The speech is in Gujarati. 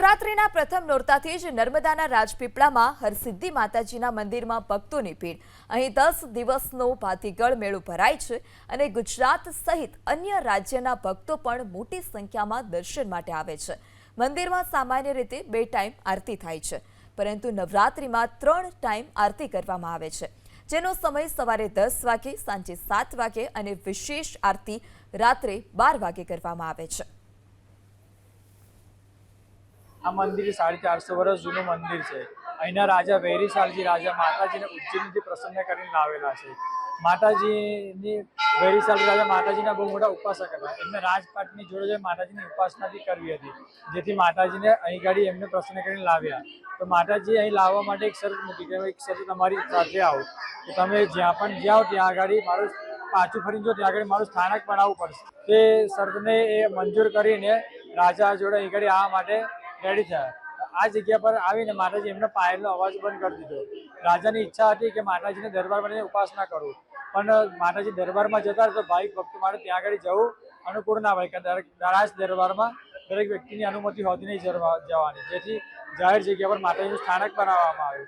નવરાત્રિના પ્રથમ નોરતાથી જ નર્મદાના રાજપીપળામાં હરસિદ્ધિ માતાજીના મંદિરમાં ભક્તોની ભીડ। અહીં 10 દિવસનો ભાતીગળ મેળો ભરાય છે અને ગુજરાત સહિત અન્ય રાજ્યના ભક્તો પણ મોટી સંખ્યામાં દર્શન માટે આવે છે। મંદિરમાં સામાન્ય રીતે 2 ટાઈમ આરતી થાય છે, પરંતુ નવરાત્રિમાં 3 ટાઈમ આરતી કરવામાં આવે છે, જેનો સમય સવારે 10 વાગે, સાંજે 7 વાગે અને વિશેષ આરતી રાત્રે 12 વાગે કરવામાં આવે છે। આ મંદિર 450 વર્ષ જૂનું મંદિર છે। અહીંના રાજા વૈરીશાલજી રાજા માતાજીને ઉજ્જૈનથી પ્રસન્ન કરીને લાવેલા છે। માતાજીની વૈરીશાલજી રાજા માતાજીના બહુ મોટા ઉપાસક હતા। એમને રાજપાટની જોડે માતાજીની ઉપાસના બી કરવી હતી, જેથી માતાજીને અહીં ગાડી એમને પ્રસન્ન કરીને લાવ્યા। તો માતાજી અહીં લાવવા માટે એક શરત મૂકી કે એક શરત તમારી સાથે આવો, તો તમે જ્યાં પણ જાઓ ત્યાં આગળ મારું પાછું ફરીને જો ત્યાં આગળ મારું સ્થાનક બનાવવું પડશે। તે શરતને એ મંજૂર કરીને રાજા જોડે અહીં ગાડી આવવા માટે રેડી થયા। આ જગ્યા પર આવીને માતાજી એમના પાયલનો અવાજ બંધ કરી દીધો। રાજાની ઈચ્છા હતી કે માતાજીને દરબારમાં ઉપાસના કરું, પણ માતાજી દરબારમાં જતા તો ભાઈ ભક્તો માટે ત્યાં આગળ જવું અનુકૂળ ના હોય, કે દરાજ દરબારમાં દરેક વ્યક્તિની અનુમતિ હોતી નહીં જવાની, જેથી જાહેર જગ્યા પર માતાજીનું સ્થાનક બનાવવામાં આવ્યું।